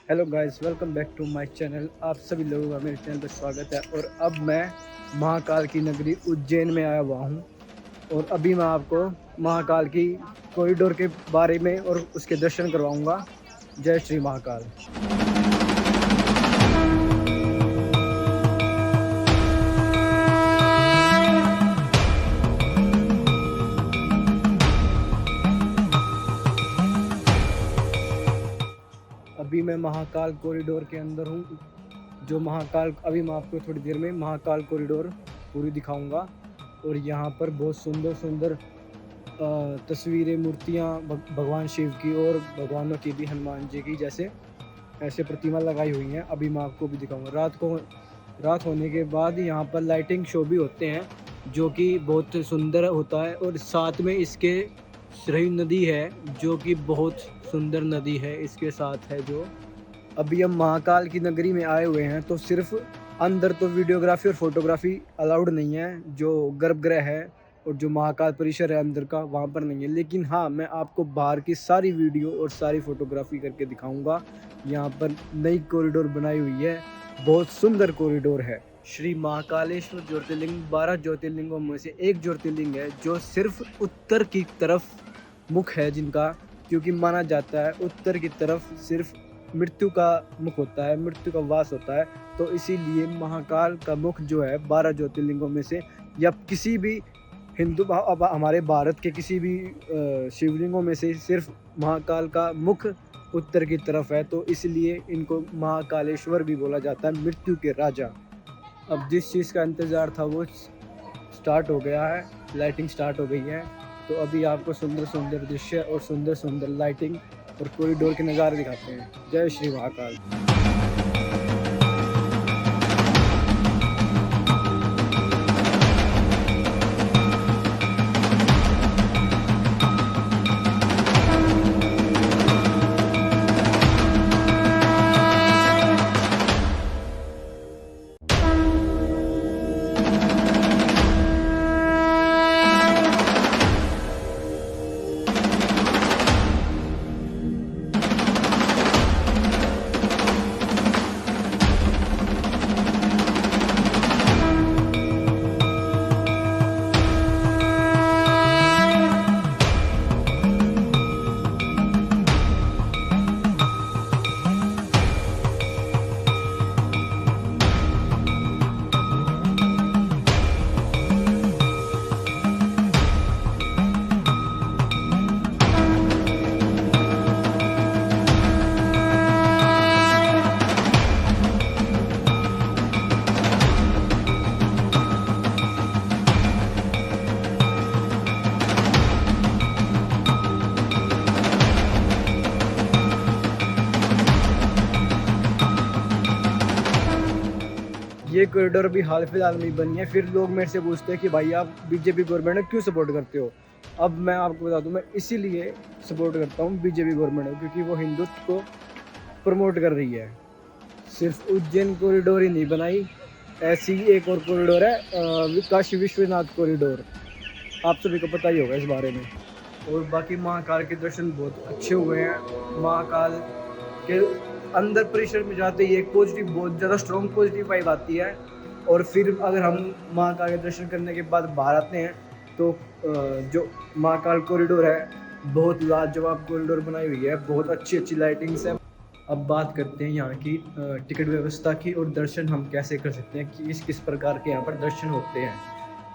Hello guys, welcome back to my channel. आप सभी लोगों का मेरे चैनल पर स्वागत है। और अब मैं महाकाल की नगरी उज्जैन में आया हुआ हूँ। और अभी मैं आपको महाकाल की कॉरिडोर के बारे में और उसके दर्शन करवाऊंगा। जय श्री महाकाल। अभी मैं महाकाल कॉरिडोर के अंदर हूँ। जो महाकाल अभी मैं आपको थोड़ी देर में महाकाल कॉरिडोर पूरी दिखाऊंगा। और यहाँ पर बहुत सुंदर सुंदर तस्वीरें, मूर्तियाँ भगवान शिव की और भगवानों की भी, हनुमान जी की जैसे ऐसे प्रतिमा लगाई हुई हैं। अभी मैं आपको भी दिखाऊंगा। रात होने के बाद यहाँ पर लाइटिंग शो भी होते हैं, जो कि बहुत सुंदर होता है। और साथ में इसके सरयू नदी है, जो कि बहुत सुंदर नदी है। इसके साथ है जो अभी हम महाकाल की नगरी में आए हुए हैं, तो सिर्फ अंदर तो वीडियोग्राफी और फोटोग्राफी अलाउड नहीं है। जो गर्भगृह है और जो महाकाल परिसर है अंदर का, वहाँ पर नहीं है। लेकिन हाँ, मैं आपको बाहर की सारी वीडियो और सारी फोटोग्राफी करके दिखाऊंगा। यहाँ पर नई कॉरिडोर बनाई हुई है, बहुत सुंदर कॉरिडोर है। श्री महाकालेश्वर ज्योतिर्लिंग 12 ज्योतिर्लिंगों में से एक ज्योतिर्लिंग है, जो सिर्फ उत्तर की तरफ मुख है जिनका, क्योंकि माना जाता है उत्तर की तरफ सिर्फ मृत्यु का मुख होता है, मृत्यु का वास होता है। तो इसीलिए महाकाल का मुख जो है 12 ज्योतिर्लिंगों में से, या किसी भी हिंदू, अब हमारे भारत के किसी भी शिवलिंगों में से सिर्फ महाकाल का मुख उत्तर की तरफ है। तो इसलिए इनको महाकालेश्वर भी बोला जाता है, मृत्यु के राजा। अब जिस चीज़ का इंतज़ार था वो स्टार्ट हो गया है, लाइटिंग स्टार्ट हो गई है। तो अभी आपको सुंदर सुंदर दृश्य और सुंदर सुंदर लाइटिंग और कॉरिडोर के नज़ारे दिखाते हैं। जय श्री महाकाल। ये कॉरिडोर भी हाल फिलहाल में बनी है। फिर लोग मेरे से पूछते हैं कि भाई आप बीजेपी गवर्नमेंट को क्यों सपोर्ट करते हो। अब मैं आपको बता दूं, मैं इसीलिए सपोर्ट करता हूँ बीजेपी गवर्नमेंट को, क्योंकि वो हिंदुत्व को प्रमोट कर रही है। सिर्फ उज्जैन कॉरिडोर ही नहीं बनाई, ऐसी एक और कॉरिडोर है, काशी विश्वनाथ कॉरिडोर। आप सभी को पता ही होगा इस बारे में। और बाकी महाकाल के दर्शन बहुत अच्छे हुए हैं। महाकाल के अंदर परिसर में जाते ही एक पॉजिटिव, बहुत ज़्यादा स्ट्रॉन्ग पॉजिटिव वाइब आती है। और फिर अगर हम महाकाल के दर्शन करने के बाद बाहर आते हैं, तो जो महाकाल कॉरिडोर है, बहुत लाजवाब कॉरिडोर बनाई हुई है, बहुत अच्छी अच्छी लाइटिंग्स है। अब बात करते हैं यहाँ की टिकट व्यवस्था की, और दर्शन हम कैसे कर सकते हैं, कि किस प्रकार के यहाँ पर दर्शन होते हैं।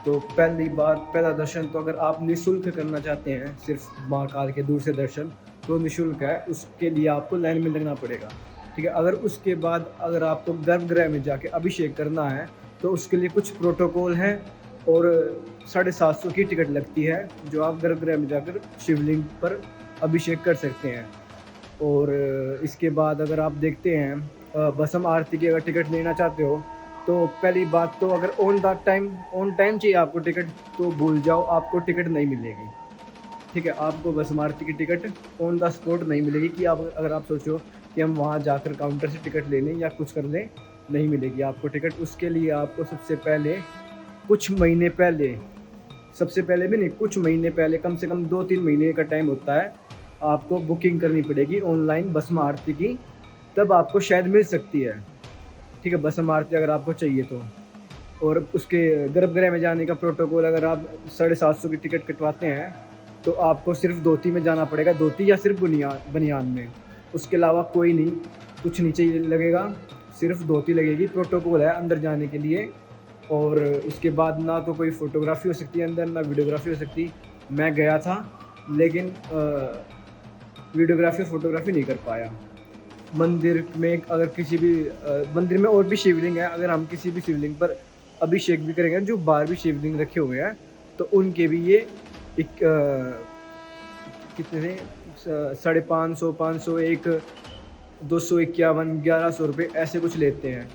तो पहला दर्शन, तो अगर आप निःशुल्क करना चाहते हैं सिर्फ महाकाल के दूर से दर्शन, तो निःशुल्क है, उसके लिए आपको लाइन में लगना पड़ेगा। ठीक है। अगर उसके बाद अगर आपको गर्भगृह में जाके अभिषेक करना है, तो उसके लिए कुछ प्रोटोकॉल हैं, और 750 की टिकट लगती है, जो आप गर्भगृह में जाकर शिवलिंग पर अभिषेक कर सकते हैं। और इसके बाद अगर आप देखते हैं भस्म आरती की अगर टिकट लेना चाहते हो, तो पहली बात तो अगर ऑन टाइम चाहिए आपको टिकट, तो भूल जाओ, आपको टिकट नहीं मिलेगी। ठीक है। आपको भस्म आरती की टिकट ऑन द स्पॉट नहीं मिलेगी, कि आप अगर आप सोचो कि हम वहाँ जाकर काउंटर से टिकट ले लें या कुछ कर लें, नहीं मिलेगी आपको टिकट। उसके लिए आपको सबसे पहले कुछ महीने पहले, सबसे पहले भी नहीं, कुछ महीने पहले, कम से कम 2-3 महीने का टाइम होता है, आपको बुकिंग करनी पड़ेगी ऑनलाइन भस्म आरती की तब आपको शायद मिल सकती है, ठीक है, भस्म आरती अगर आपको चाहिए तो। और उसके गर्भगृह में जाने का प्रोटोकॉल, अगर आप 750 की टिकट कटवाते हैं तो आपको सिर्फ धोती में जाना पड़ेगा, धोती या सिर्फ बनियान में, उसके अलावा कोई नहीं, कुछ नीचे लगेगा, सिर्फ धोती लगेगी। प्रोटोकॉल है अंदर जाने के लिए। और उसके बाद ना तो कोई फ़ोटोग्राफी हो सकती है अंदर, ना वीडियोग्राफी हो सकती। मैं गया था लेकिन वीडियोग्राफी फ़ोटोग्राफी नहीं कर पाया। मंदिर में अगर किसी भी मंदिर में और भी शिवलिंग है, अगर हम किसी भी शिवलिंग पर अभिषेक भी करेंगे, जो बाहर भी शिवलिंग रखे हुए हैं, तो उनके भी ये कितने थे, 550, 501, 251, 1100 रुपये ऐसे कुछ लेते हैं।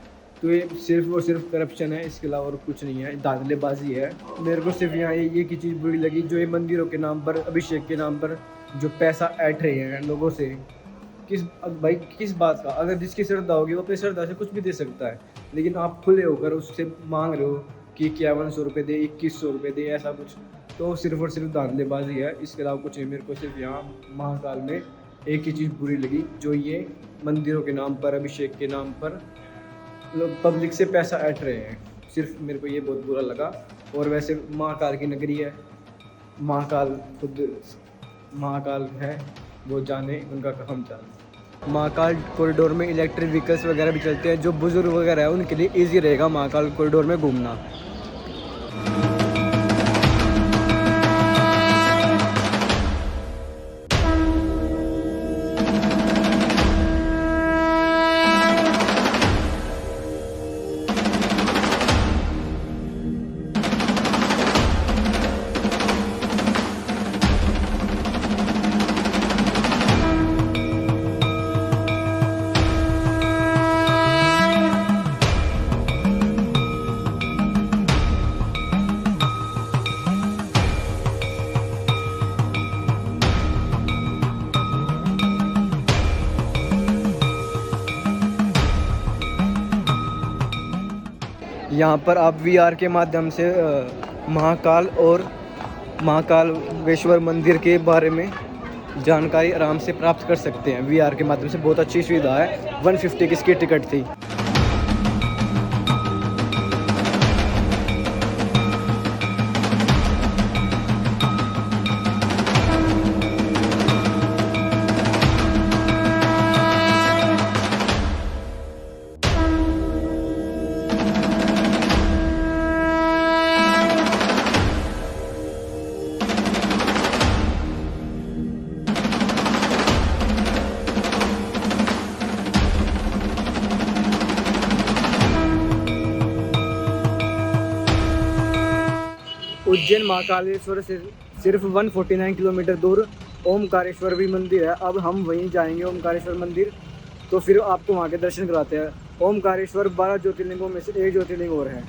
तो ये सिर्फ और सिर्फ करप्शन है, इसके अलावा और कुछ नहीं है, धांधलेबाजी है। मेरे को सिर्फ यहाँ ये की चीज़ बुरी लगी, जो ये मंदिरों के नाम पर, अभिषेक के नाम पर जो पैसा ऐंठ रहे हैं लोगों से। भाई किस बात का? अगर जिसकी श्रद्धा होगी वो अपनी श्रद्धा से कुछ भी दे सकता है, लेकिन आप खुले होकर उससे मांग रहे हो कि 5100 रुपये दे, 2100 रुपये दे, ऐसा कुछ, तो सिर्फ और सिर्फ धांधलेबाजी है, इसके अलावा कुछ नहीं। मेरे को सिर्फ यहाँ महाकाल में एक ही चीज़ बुरी लगी, जो ये मंदिरों के नाम पर, अभिषेक के नाम पर लोग पब्लिक से पैसा ऐंठ रहे हैं, सिर्फ मेरे को ये बहुत बुरा लगा। और वैसे महाकाल की नगरी है, महाकाल खुद महाकाल है, वो जाने, उनका हम जाने। महाकाल कॉरिडोर में इलेक्ट्रिक व्हीकल्स वगैरह भी चलते हैं, जो बुजुर्ग वगैरह है उनके लिए ईजी रहेगा महाकाल कॉरिडोर में घूमना। यहाँ पर आप VR के माध्यम से महाकाल और महाकालेश्वर मंदिर के बारे में जानकारी आराम से प्राप्त कर सकते हैं VR के माध्यम से। बहुत अच्छी सुविधा है। 150 की इसकी टिकट थी। उज्जैन महाकालेश्वर से सिर्फ 149 किलोमीटर दूर ओमकारेश्वर भी मंदिर है। अब हम वहीं जाएंगे ओमकारेश्वर मंदिर, तो फिर आपको वहाँ के दर्शन कराते हैं। ओमकारेश्वर 12 ज्योतिर्लिंगों में से एक ज्योतिर्लिंग और है।